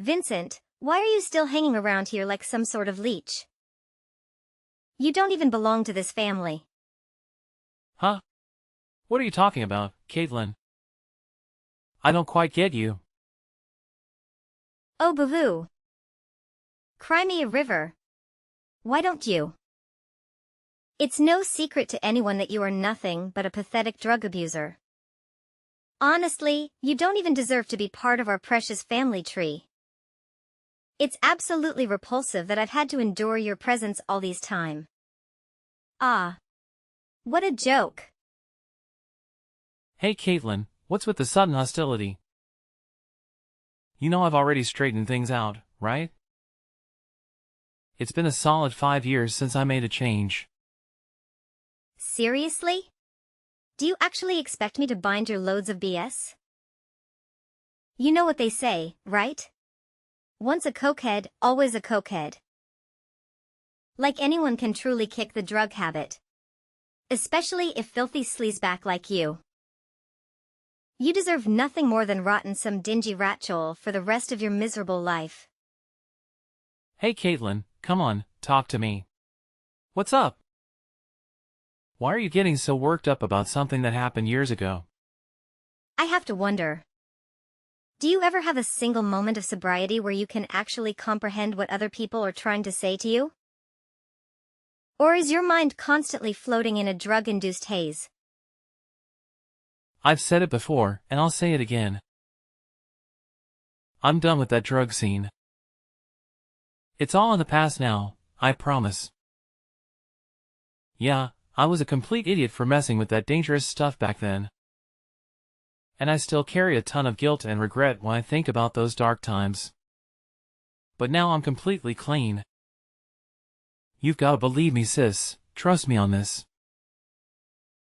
Vincent, why are you still hanging around here like some sort of leech? You don't even belong to this family. Huh? What are you talking about, Caitlyn? I don't quite get you. Oh boo-hoo. Cry me a river. Why don't you? It's no secret to anyone that you are nothing but a pathetic drug abuser. Honestly, you don't even deserve to be part of our precious family tree. It's absolutely repulsive that I've had to endure your presence all these time. Ah. What a joke. Hey Caitlyn, what's with the sudden hostility? You know I've already straightened things out, right? It's been a solid 5 years since I made a change. Seriously? Do you actually expect me to bind your loads of BS? You know what they say, right? Once a cokehead, always a cokehead. Like anyone can truly kick the drug habit. Especially if filthy sleazeback like you. You deserve nothing more than rot in some dingy ratchole for the rest of your miserable life. Hey Caitlyn, come on, talk to me. What's up? Why are you getting so worked up about something that happened years ago? I have to wonder. Do you ever have a single moment of sobriety where you can actually comprehend what other people are trying to say to you? Or is your mind constantly floating in a drug-induced haze? I've said it before, and I'll say it again. I'm done with that drug scene. It's all in the past now, I promise. Yeah, I was a complete idiot for messing with that dangerous stuff back then. And I still carry a ton of guilt and regret when I think about those dark times. But now I'm completely clean. You've gotta believe me, sis. Trust me on this.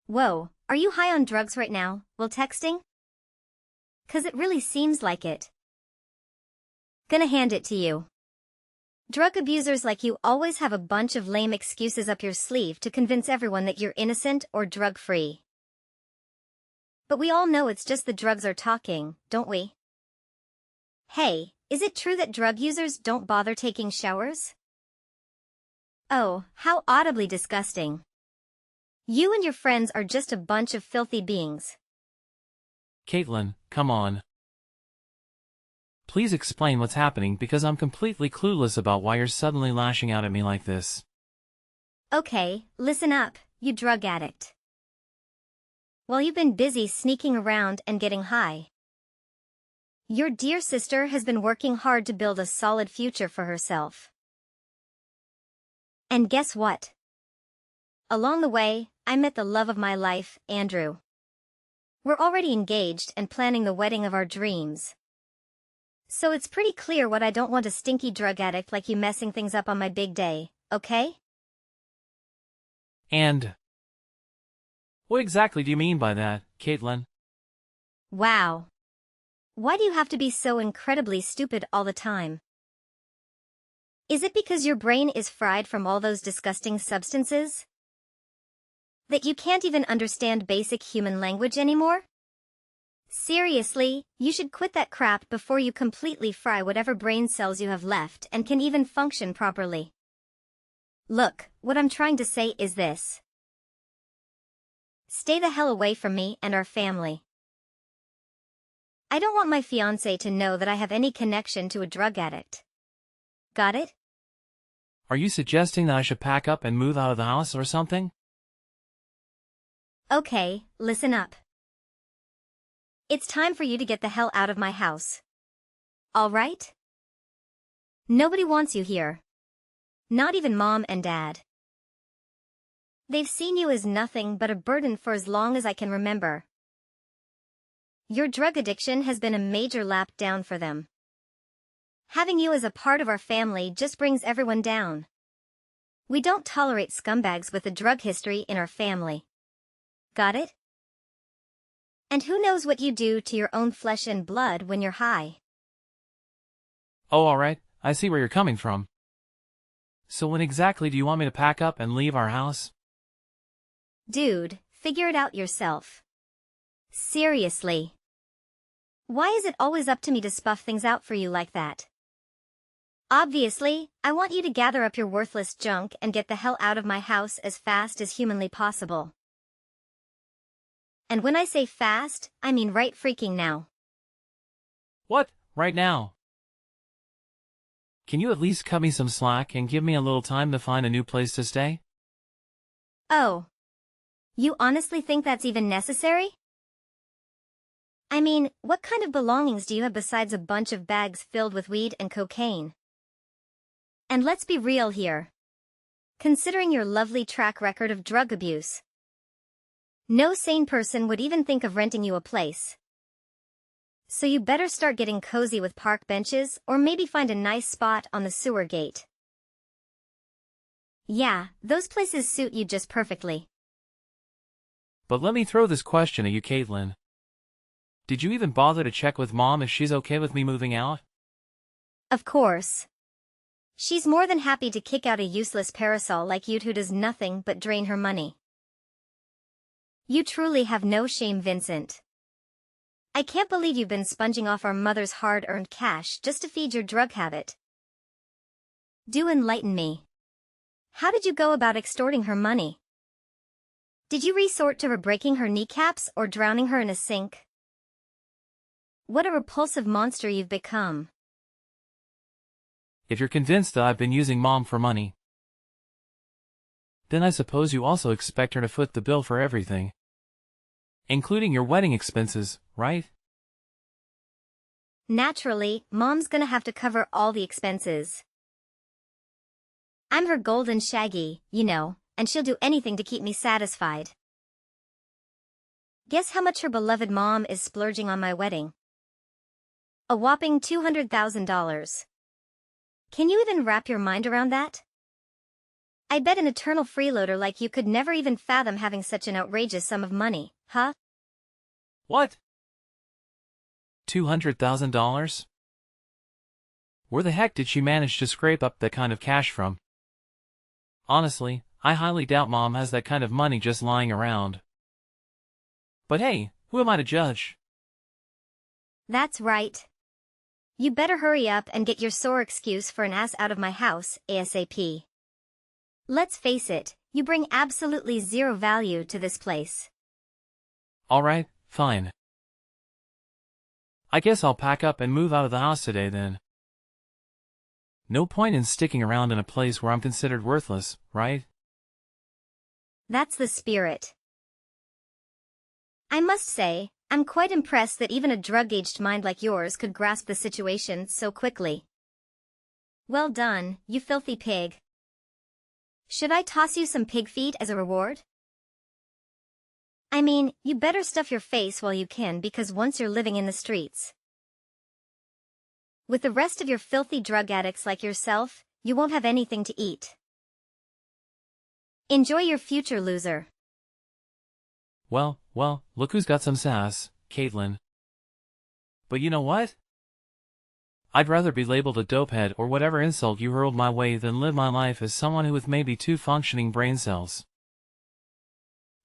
Whoa, are you high on drugs right now, while texting? 'Cause it really seems like it. Gonna hand it to you. Drug abusers like you always have a bunch of lame excuses up your sleeve to convince everyone that you're innocent or drug-free. But we all know it's just the drugs are talking, don't we? Hey, is it true that drug users don't bother taking showers? Oh, how audibly disgusting. You and your friends are just a bunch of filthy beings. Caitlyn, come on. Please explain what's happening because I'm completely clueless about why you're suddenly lashing out at me like this. Okay, listen up, you drug addict. While you've been busy sneaking around and getting high, your dear sister has been working hard to build a solid future for herself. And guess what? Along the way, I met the love of my life, Andrew. We're already engaged and planning the wedding of our dreams. So it's pretty clear what I don't want a stinky drug addict like you messing things up on my big day, okay? And what exactly do you mean by that, Caitlyn? Wow. Why do you have to be so incredibly stupid all the time? Is it because your brain is fried from all those disgusting substances? That you can't even understand basic human language anymore? Seriously, you should quit that crap before you completely fry whatever brain cells you have left and can even function properly. Look, what I'm trying to say is this. Stay the hell away from me and our family. I don't want my fiancé to know that I have any connection to a drug addict. Got it? Are you suggesting that I should pack up and move out of the house or something? Okay, listen up. It's time for you to get the hell out of my house. All right? Nobody wants you here. Not even Mom and Dad. They've seen you as nothing but a burden for as long as I can remember. Your drug addiction has been a major lap down for them. Having you as a part of our family just brings everyone down. We don't tolerate scumbags with a drug history in our family. Got it? And who knows what you do to your own flesh and blood when you're high? Oh, alright, I see where you're coming from. So when exactly do you want me to pack up and leave our house? Dude, figure it out yourself. Seriously. Why is it always up to me to spuff things out for you like that? Obviously, I want you to gather up your worthless junk and get the hell out of my house as fast as humanly possible. And when I say fast, I mean right freaking now. What? Right now? Can you at least cut me some slack and give me a little time to find a new place to stay? Oh. You honestly think that's even necessary? I mean, what kind of belongings do you have besides a bunch of bags filled with weed and cocaine? And let's be real here. Considering your lovely track record of drug abuse, no sane person would even think of renting you a place. So you better start getting cozy with park benches or maybe find a nice spot on the sewer gate. Yeah, those places suit you just perfectly. But let me throw this question at you, Caitlyn. Did you even bother to check with Mom if she's okay with me moving out? Of course. She's more than happy to kick out a useless parasol like you who does nothing but drain her money. You truly have no shame, Vincent. I can't believe you've been sponging off our mother's hard-earned cash just to feed your drug habit. Do enlighten me. How did you go about extorting her money? Did you resort to her breaking her kneecaps or drowning her in a sink? What a repulsive monster you've become. If you're convinced that I've been using Mom for money, then I suppose you also expect her to foot the bill for everything, including your wedding expenses, right? Naturally, Mom's gonna have to cover all the expenses. I'm her golden shaggy, you know, and she'll do anything to keep me satisfied. Guess how much her beloved mom is splurging on my wedding? A whopping $200,000. Can you even wrap your mind around that? I bet an eternal freeloader like you could never even fathom having such an outrageous sum of money, huh? What? $200,000? Where the heck did she manage to scrape up that kind of cash from? Honestly, I highly doubt Mom has that kind of money just lying around. But hey, who am I to judge? That's right. You better hurry up and get your sore excuse for an ass out of my house, ASAP. Let's face it, you bring absolutely zero value to this place. Alright, fine. I guess I'll pack up and move out of the house today then. No point in sticking around in a place where I'm considered worthless, right? That's the spirit. I must say, I'm quite impressed that even a drug-aged mind like yours could grasp the situation so quickly. Well done, you filthy pig. Should I toss you some pig feed as a reward? I mean, you better stuff your face while you can because once you're living in the streets with the rest of your filthy drug addicts like yourself, you won't have anything to eat. Enjoy your future, loser. Well, look who's got some sass, Caitlyn. But you know what? I'd rather be labeled a dopehead or whatever insult you hurled my way than live my life as someone who with maybe 2 functioning brain cells,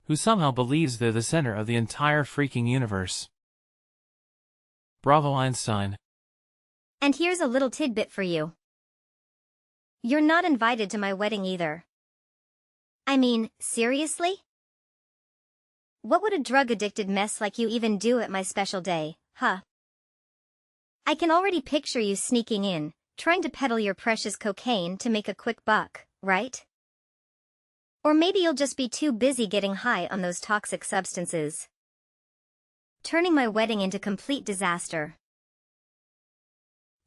who somehow believes they're the center of the entire freaking universe. Bravo, Einstein. And here's a little tidbit for you. You're not invited to my wedding either. I mean, seriously? What would a drug-addicted mess like you even do at my special day, huh? I can already picture you sneaking in, trying to peddle your precious cocaine to make a quick buck, right? Or maybe you'll just be too busy getting high on those toxic substances, turning my wedding into complete disaster.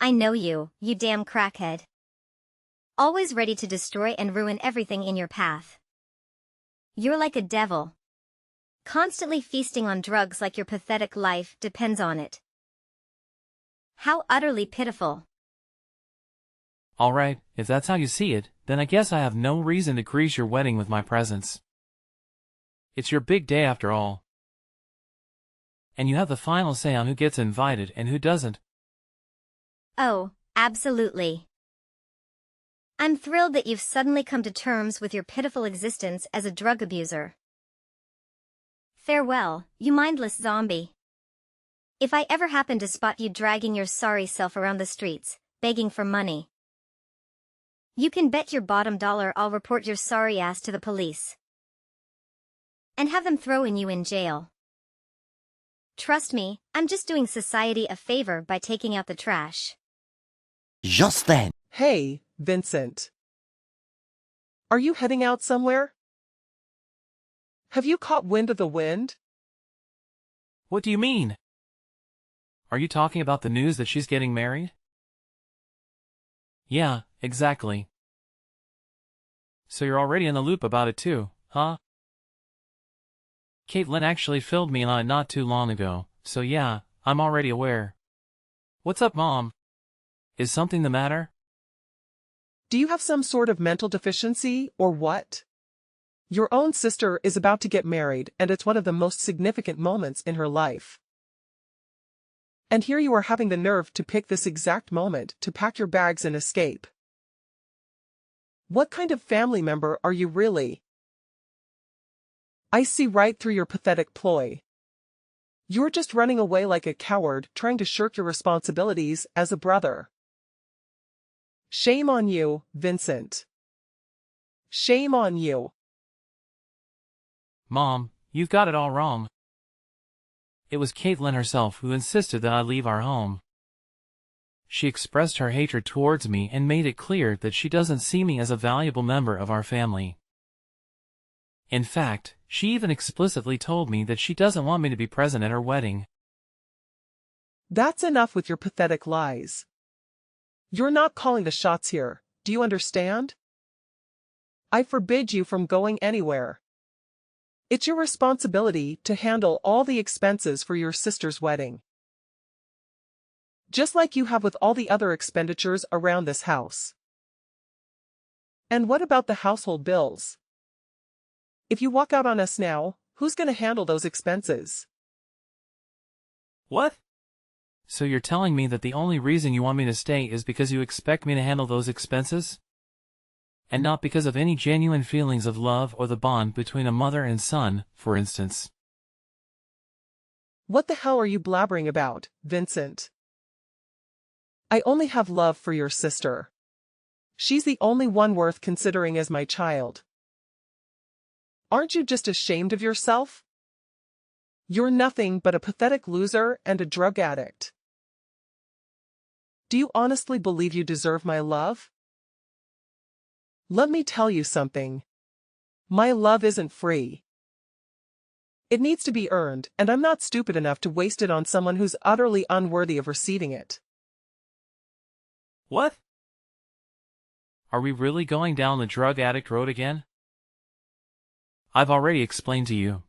I know you, you damn crackhead. Always ready to destroy and ruin everything in your path. You're like a devil, constantly feasting on drugs like your pathetic life depends on it. How utterly pitiful. Alright, if that's how you see it, then I guess I have no reason to grease your wedding with my presence. It's your big day after all. And you have the final say on who gets invited and who doesn't. Oh, absolutely. I'm thrilled that you've suddenly come to terms with your pitiful existence as a drug abuser. Farewell, you mindless zombie. If I ever happen to spot you dragging your sorry self around the streets, begging for money, You can bet your bottom dollar I'll report your sorry ass to the police. And have them throwing you in jail. Trust me, I'm just doing society a favor by taking out the trash. Just then, Hey, Vincent. Are you heading out somewhere? Have you caught wind of the wind? What do you mean? Are you talking about the news that she's getting married? Yeah, exactly. So you're already in the loop about it too, huh? Caitlyn actually filled me on it not too long ago, so yeah, I'm already aware. What's up, Mom? Is something the matter? Do you have some sort of mental deficiency, or what? Your own sister is about to get married, and it's one of the most significant moments in her life. And here you are having the nerve to pick this exact moment to pack your bags and escape. What kind of family member are you really? I see right through your pathetic ploy. You're just running away like a coward, trying to shirk your responsibilities as a brother. Shame on you, Vincent. Shame on you. Mom, you've got it all wrong. It was Caitlyn herself who insisted that I leave our home. She expressed her hatred towards me and made it clear that she doesn't see me as a valuable member of our family. In fact, she even explicitly told me that she doesn't want me to be present at her wedding. That's enough with your pathetic lies. You're not calling the shots here, do you understand? I forbid you from going anywhere. It's your responsibility to handle all the expenses for your sister's wedding. Just like you have with all the other expenditures around this house. And what about the household bills? If you walk out on us now, who's going to handle those expenses? What? So you're telling me that the only reason you want me to stay is because you expect me to handle those expenses? And not because of any genuine feelings of love or the bond between a mother and son, for instance. What the hell are you blabbering about, Vincent? I only have love for your sister. She's the only one worth considering as my child. Aren't you just ashamed of yourself? You're nothing but a pathetic loser and a drug addict. Do you honestly believe you deserve my love? Let me tell you something. My love isn't free. It needs to be earned, and I'm not stupid enough to waste it on someone who's utterly unworthy of receiving it. What? Are we really going down the drug addict road again? I've already explained to you.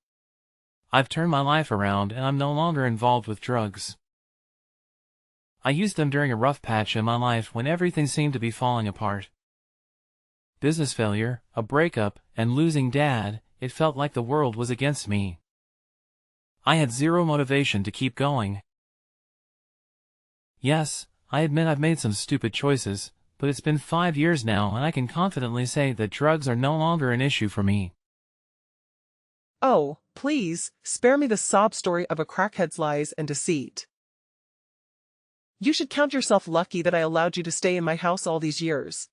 I've turned my life around and I'm no longer involved with drugs. I used them during a rough patch in my life when everything seemed to be falling apart. Business failure, a breakup, and losing Dad, it felt like the world was against me. I had zero motivation to keep going. Yes, I admit I've made some stupid choices, but it's been 5 years now and I can confidently say that drugs are no longer an issue for me. Oh, please, spare me the sob story of a crackhead's lies and deceit. You should count yourself lucky that I allowed you to stay in my house all these years.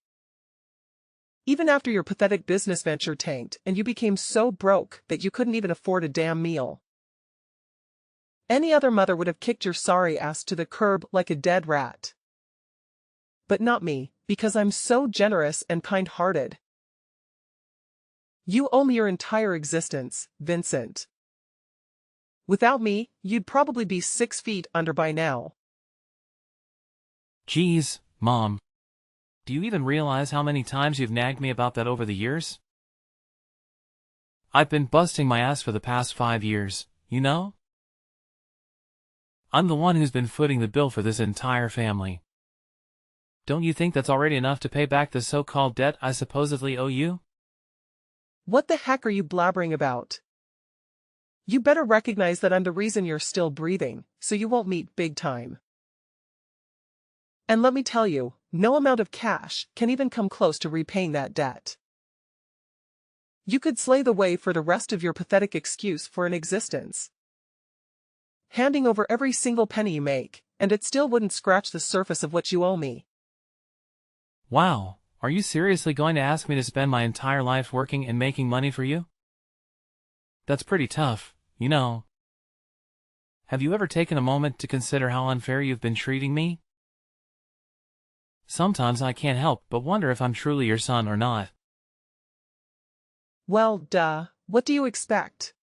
Even after your pathetic business venture tanked and you became so broke that you couldn't even afford a damn meal. Any other mother would have kicked your sorry ass to the curb like a dead rat. But not me, because I'm so generous and kind-hearted. You owe me your entire existence, Vincent. Without me, you'd probably be 6 feet under by now. Geez, Mom. Do you even realize how many times you've nagged me about that over the years? I've been busting my ass for the past 5 years, you know? I'm the one who's been footing the bill for this entire family. Don't you think that's already enough to pay back the so-called debt I supposedly owe you? What the heck are you blabbering about? You better recognize that I'm the reason you're still breathing, so you won't meet big time. And let me tell you, no amount of cash can even come close to repaying that debt. You could slay the way for the rest of your pathetic excuse for an existence. Handing over every single penny you make, and it still wouldn't scratch the surface of what you owe me. Wow, Are you seriously going to ask me to spend my entire life working and making money for you? That's pretty tough, you know. Have you ever taken a moment to consider how unfair you've been treating me? Sometimes I can't help but wonder if I'm truly your son or not. Well, duh, what do you expect?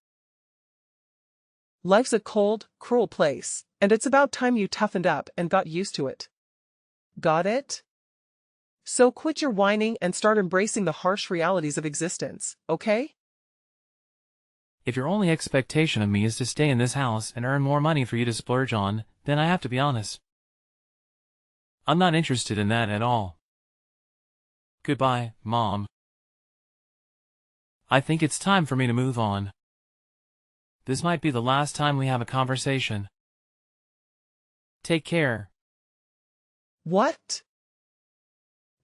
Life's a cold, cruel place, and it's about time you toughened up and got used to it. Got it? So quit your whining and start embracing the harsh realities of existence, okay? If your only expectation of me is to stay in this house and earn more money for you to splurge on, then I have to be honest. I'm not interested in that at all. Goodbye, Mom. I think it's time for me to move on. This might be the last time we have a conversation. Take care. What?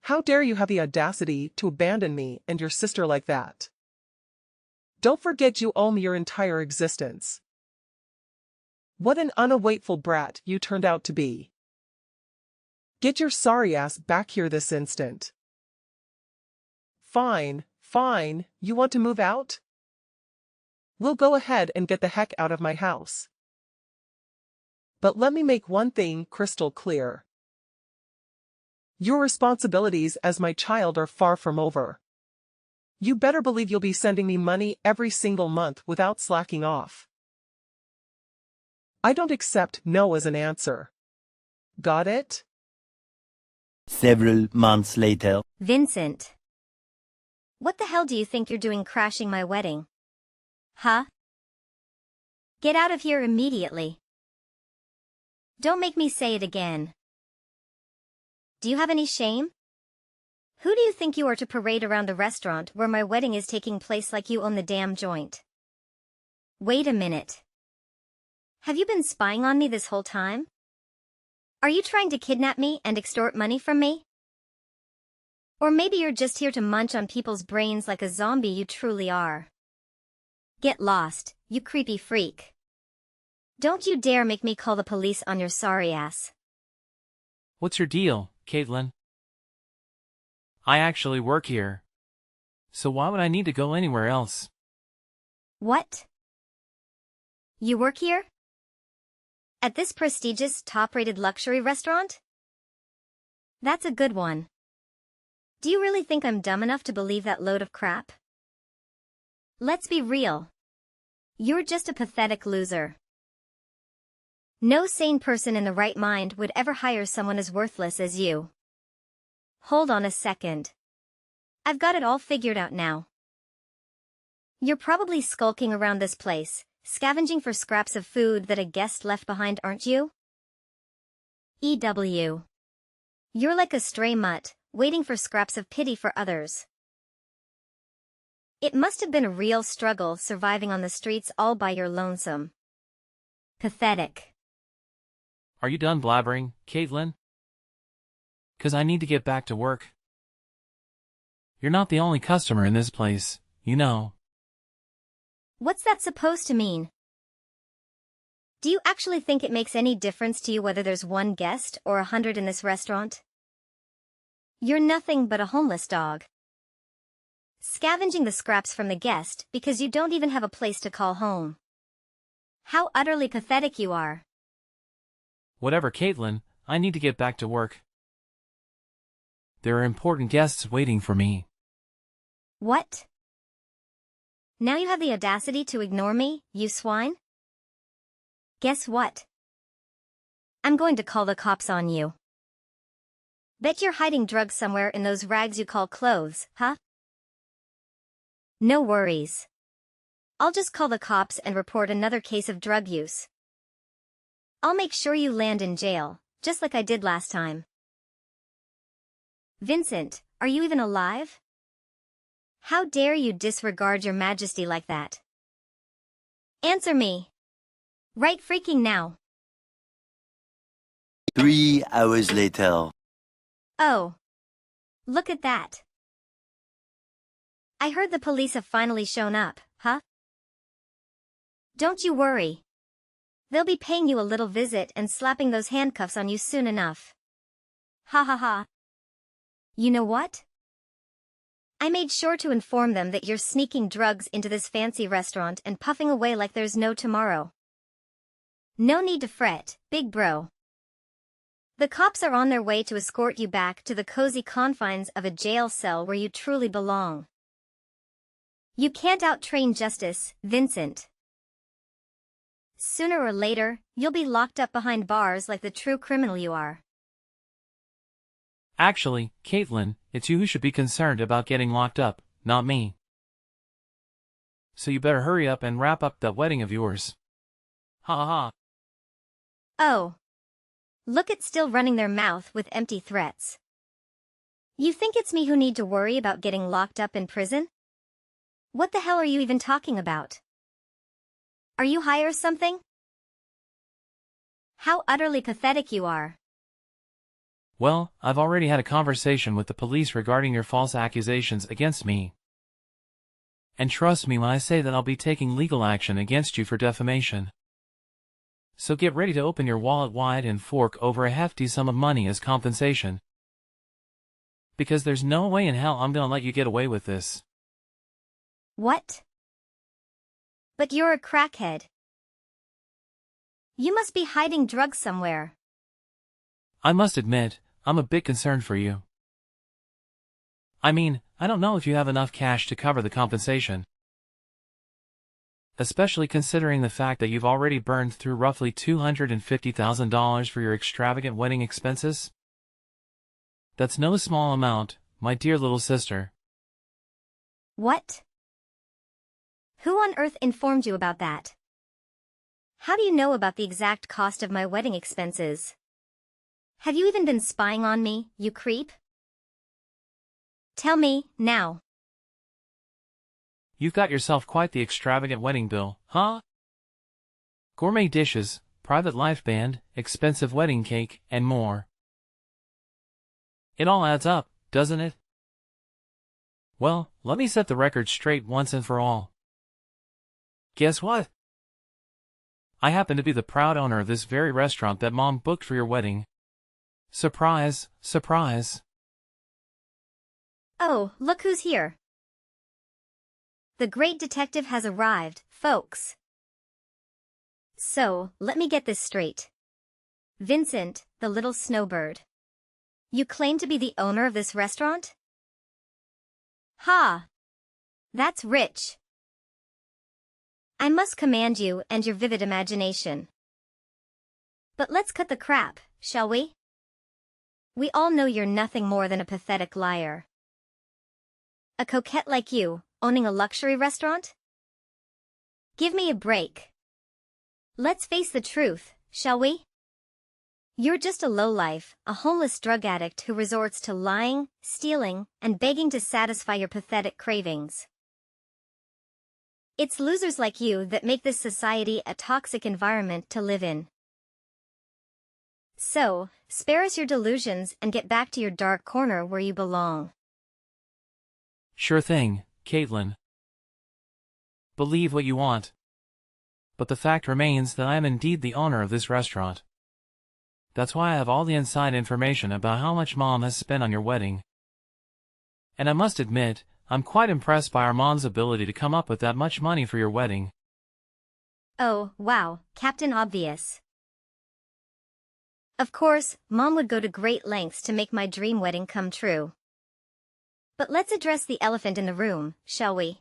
How dare you have the audacity to abandon me and your sister like that? Don't forget you owe me your entire existence. What an unawaitful brat you turned out to be. Get your sorry ass back here this instant. Fine, fine, you want to move out? We'll go ahead and get the heck out of my house. But let me make one thing crystal clear. Your responsibilities as my child are far from over. You better believe you'll be sending me money every single month without slacking off. I don't accept no as an answer. Got it? Several months later. Vincent. What the hell do you think you're doing crashing my wedding? Huh? Get out of here immediately. Don't make me say it again. Do you have any shame? Who do you think you are to parade around the restaurant where my wedding is taking place like you own the damn joint? Wait a minute. Have you been spying on me this whole time? Are you trying to kidnap me and extort money from me? Or maybe you're just here to munch on people's brains like a zombie you truly are. Get lost, you creepy freak. Don't you dare make me call the police on your sorry ass. What's your deal, Caitlyn? I actually work here. So why would I need to go anywhere else? What? You work here? At this prestigious, top-rated luxury restaurant? That's a good one. Do you really think I'm dumb enough to believe that load of crap? Let's be real. You're just a pathetic loser. No sane person in the right mind would ever hire someone as worthless as you. Hold on a second. I've got it all figured out now. You're probably skulking around this place, scavenging for scraps of food that a guest left behind, aren't you? EW. You're like a stray mutt, waiting for scraps of pity for others. It must have been a real struggle surviving on the streets all by your lonesome. Pathetic. Are you done blabbering, Caitlyn? 'Cause I need to get back to work. You're not the only customer in this place, you know. What's that supposed to mean? Do you actually think it makes any difference to you whether there's one guest or 100 in this restaurant? You're nothing but a homeless dog. Scavenging the scraps from the guest because you don't even have a place to call home. How utterly pathetic you are. Whatever, Caitlyn, I need to get back to work. There are important guests waiting for me. What? Now you have the audacity to ignore me, you swine? Guess what? I'm going to call the cops on you. Bet you're hiding drugs somewhere in those rags you call clothes, huh? No worries. I'll just call the cops and report another case of drug use. I'll make sure you land in jail, just like I did last time. Vincent, are you even alive? How dare you disregard your majesty like that? Answer me. Right freaking now. 3 hours later. Oh. Look at that. I heard the police have finally shown up, huh? Don't you worry. They'll be paying you a little visit and slapping those handcuffs on you soon enough. Ha ha ha. You know what? I made sure to inform them that you're sneaking drugs into this fancy restaurant and puffing away like there's no tomorrow. No need to fret, big bro. The cops are on their way to escort you back to the cozy confines of a jail cell where you truly belong. You can't out-train justice, Vincent. Sooner or later, you'll be locked up behind bars like the true criminal you are. Actually, Caitlyn, it's you who should be concerned about getting locked up, not me. So you better hurry up and wrap up that wedding of yours. Ha ha ha. Oh. Look at still running their mouth with empty threats. You think it's me who need to worry about getting locked up in prison? What the hell are you even talking about? Are you high or something? How utterly pathetic you are. Well, I've already had a conversation with the police regarding your false accusations against me. And trust me when I say that I'll be taking legal action against you for defamation. So get ready to open your wallet wide and fork over a hefty sum of money as compensation. Because there's no way in hell I'm gonna let you get away with this. What? But you're a crackhead. You must be hiding drugs somewhere. I must admit, I'm a bit concerned for you. I mean, I don't know if you have enough cash to cover the compensation. Especially considering the fact that you've already burned through roughly $250,000 for your extravagant wedding expenses. That's no small amount, my dear little sister. What? Who on earth informed you about that? How do you know about the exact cost of my wedding expenses? Have you even been spying on me, you creep? Tell me, now. You've got yourself quite the extravagant wedding bill, huh? Gourmet dishes, private live band, expensive wedding cake, and more. It all adds up, doesn't it? Well, let me set the record straight once and for all. Guess what? I happen to be the proud owner of this very restaurant that Mom booked for your wedding. Surprise, surprise. Oh, look who's here. The great detective has arrived, folks. So, let me get this straight. Vincent, the little snowbird. You claim to be the owner of this restaurant? Ha! That's rich. I must commend you and your vivid imagination. But let's cut the crap, shall we? We all know you're nothing more than a pathetic liar. A coquette like you, owning a luxury restaurant? Give me a break. Let's face the truth, shall we? You're just a lowlife, a homeless drug addict who resorts to lying, stealing, and begging to satisfy your pathetic cravings. It's losers like you that make this society a toxic environment to live in. So, spare us your delusions and get back to your dark corner where you belong. Sure thing, Caitlyn. Believe what you want. But the fact remains that I am indeed the owner of this restaurant. That's why I have all the inside information about how much Mom has spent on your wedding. And I must admit, I'm quite impressed by our Mom's ability to come up with that much money for your wedding. Oh, wow, Captain Obvious. Of course, Mom would go to great lengths to make my dream wedding come true. But let's address the elephant in the room, shall we?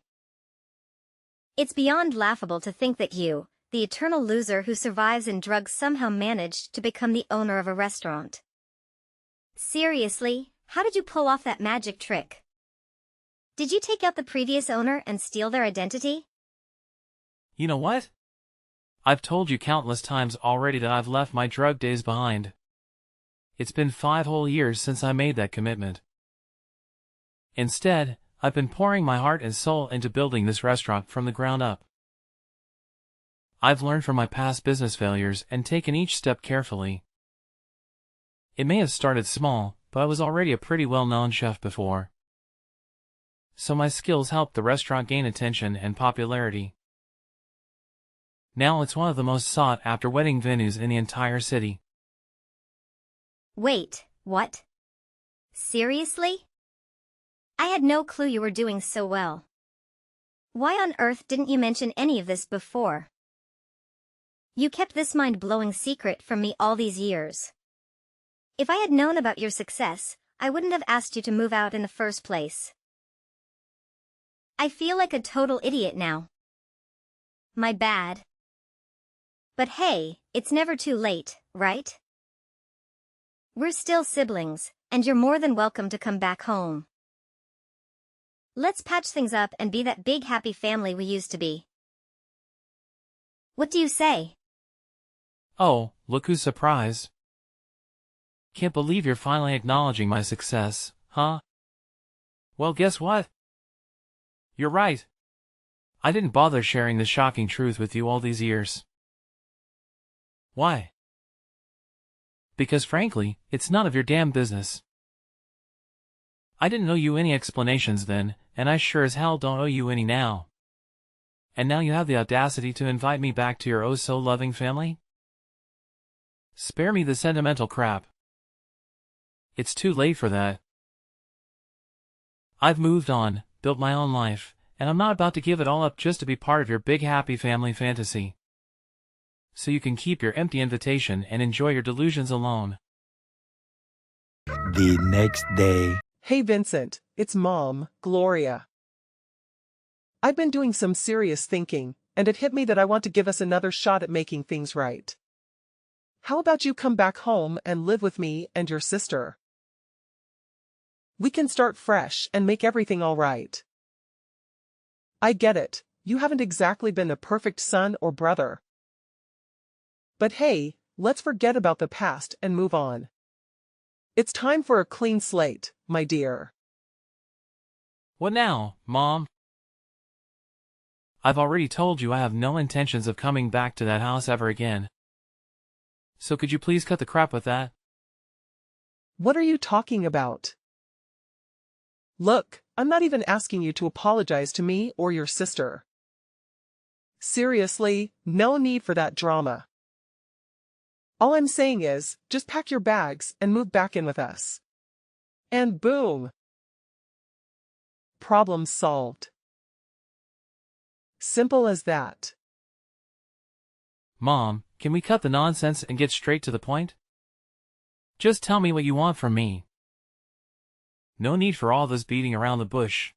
It's beyond laughable to think that you, the eternal loser who survives in drugs, somehow managed to become the owner of a restaurant. Seriously, how did you pull off that magic trick? Did you take out the previous owner and steal their identity? You know what? I've told you countless times already that I've left my drug days behind. It's been 5 whole years since I made that commitment. Instead, I've been pouring my heart and soul into building this restaurant from the ground up. I've learned from my past business failures and taken each step carefully. It may have started small, but I was already a pretty well-known chef before. So my skills helped the restaurant gain attention and popularity. Now it's one of the most sought-after wedding venues in the entire city. Wait, what? Seriously? I had no clue you were doing so well. Why on earth didn't you mention any of this before? You kept this mind-blowing secret from me all these years. If I had known about your success, I wouldn't have asked you to move out in the first place. I feel like a total idiot now. My bad. But hey, it's never too late, right? We're still siblings, and you're more than welcome to come back home. Let's patch things up and be that big happy family we used to be. What do you say? Oh, look who's surprised. Can't believe you're finally acknowledging my success, huh? Well, guess what? You're right. I didn't bother sharing the shocking truth with you all these years. Why? Because frankly, it's none of your damn business. I didn't owe you any explanations then, and I sure as hell don't owe you any now. And now you have the audacity to invite me back to your oh-so-loving family? Spare me the sentimental crap. It's too late for that. I've moved on, built my own life, and I'm not about to give it all up just to be part of your big happy family fantasy. So you can keep your empty invitation and enjoy your delusions alone. The next day. Hey Vincent, it's Mom, Gloria. I've been doing some serious thinking, and it hit me that I want to give us another shot at making things right. How about you come back home and live with me and your sister? We can start fresh and make everything all right. I get it, you haven't exactly been the perfect son or brother. But hey, let's forget about the past and move on. It's time for a clean slate, my dear. What now, Mom? I've already told you I have no intentions of coming back to that house ever again. So could you please cut the crap with that? What are you talking about? Look, I'm not even asking you to apologize to me or your sister. Seriously, no need for that drama. All I'm saying is, just pack your bags and move back in with us. And boom! Problem solved. Simple as that. Mom, can we cut the nonsense and get straight to the point? Just tell me what you want from me. No need for all this beating around the bush.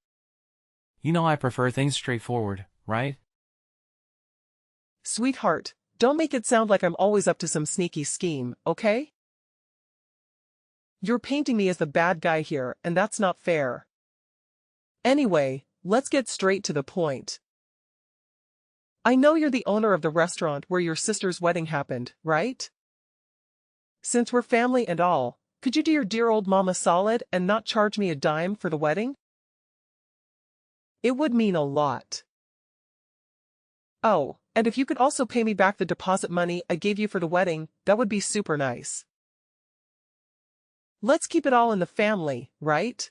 You know I prefer things straightforward, right? Sweetheart, don't make it sound like I'm always up to some sneaky scheme, okay? You're painting me as the bad guy here, and that's not fair. Anyway, let's get straight to the point. I know you're the owner of the restaurant where your sister's wedding happened, right? Since we're family and all, could you do your dear old mama solid and not charge me a dime for the wedding? It would mean a lot. Oh, and if you could also pay me back the deposit money I gave you for the wedding, that would be super nice. Let's keep it all in the family, right?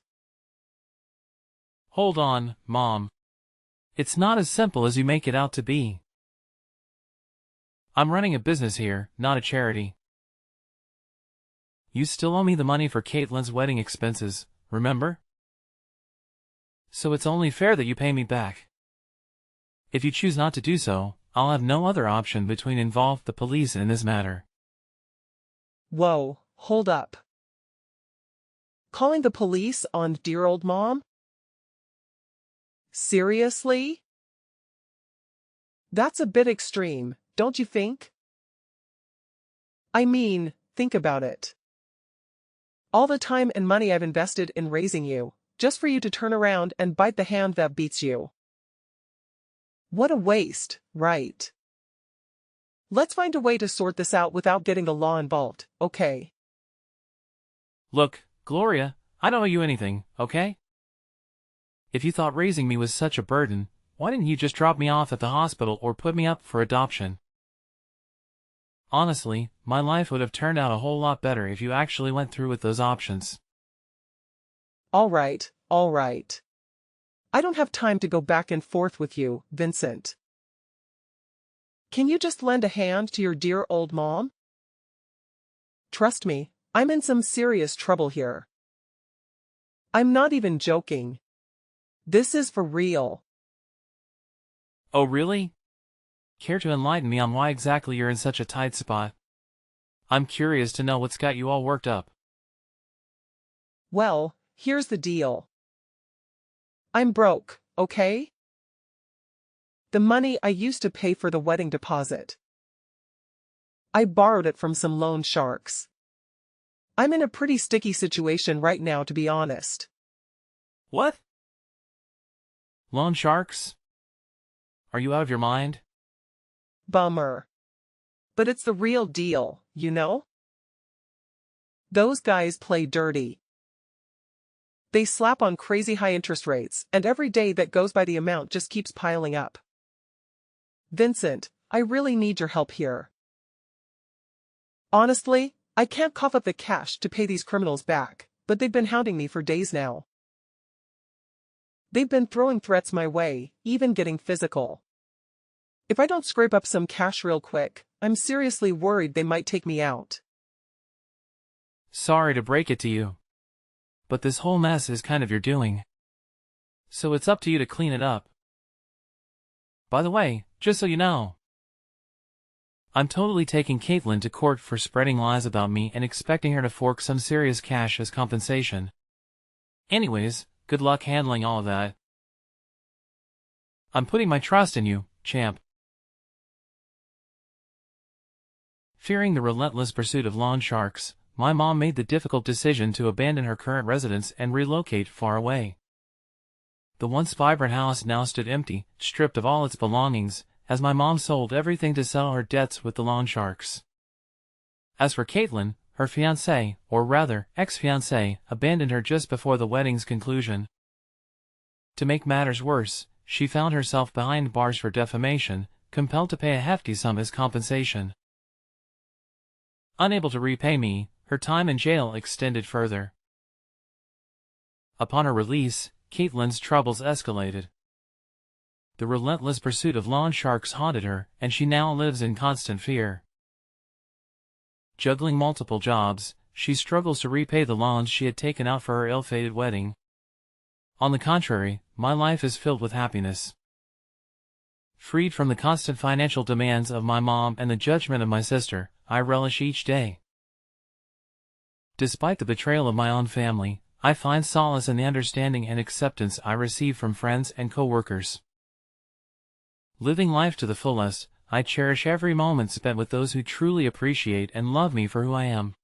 Hold on, Mom. It's not as simple as you make it out to be. I'm running a business here, not a charity. You still owe me the money for Caitlyn's wedding expenses, remember? So it's only fair that you pay me back. If you choose not to do so, I'll have no other option but to involve the police in this matter. Whoa, hold up. Calling the police on dear old mom? Seriously? That's a bit extreme, don't you think? I mean, think about it. All the time and money I've invested in raising you, just for you to turn around and bite the hand that beats you. What a waste, right? Let's find a way to sort this out without getting the law involved, okay? Look, Gloria, I don't owe you anything, okay? If you thought raising me was such a burden, why didn't you just drop me off at the hospital or put me up for adoption? Honestly, my life would have turned out a whole lot better if you actually went through with those options. All right. I don't have time to go back and forth with you, Vincent. Can you just lend a hand to your dear old mom? Trust me, I'm in some serious trouble here. I'm not even joking. This is for real. Oh really? Care to enlighten me on why exactly you're in such a tight spot? I'm curious to know what's got you all worked up. Well, here's the deal. I'm broke, okay? The money I used to pay for the wedding deposit, I borrowed it from some loan sharks. I'm in a pretty sticky situation right now, to be honest. What? Loan sharks? Are you out of your mind? Bummer. But it's the real deal, you know? Those guys play dirty. They slap on crazy high interest rates, and every day that goes by the amount just keeps piling up. Vincent, I really need your help here. Honestly, I can't cough up the cash to pay these criminals back, but they've been hounding me for days now. They've been throwing threats my way, even getting physical. If I don't scrape up some cash real quick, I'm seriously worried they might take me out. Sorry to break it to you, but this whole mess is kind of your doing. So it's up to you to clean it up. By the way, just so you know, I'm totally taking Caitlyn to court for spreading lies about me and expecting her to fork some serious cash as compensation. Anyways, good luck handling all of that. I'm putting my trust in you, champ. Fearing the relentless pursuit of loan sharks, my mom made the difficult decision to abandon her current residence and relocate far away. The once vibrant house now stood empty, stripped of all its belongings, as my mom sold everything to settle her debts with the loan sharks. As for Caitlyn, her fiancé, or rather, ex-fiancé, abandoned her just before the wedding's conclusion. To make matters worse, she found herself behind bars for defamation, compelled to pay a hefty sum as compensation. Unable to repay me, her time in jail extended further. Upon her release, Caitlyn's troubles escalated. The relentless pursuit of loan sharks haunted her, and she now lives in constant fear. Juggling multiple jobs, she struggles to repay the loans she had taken out for her ill-fated wedding. On the contrary, my life is filled with happiness. Freed from the constant financial demands of my mom and the judgment of my sister, I relish each day. Despite the betrayal of my own family, I find solace in the understanding and acceptance I receive from friends and co-workers. Living life to the fullest, I cherish every moment spent with those who truly appreciate and love me for who I am.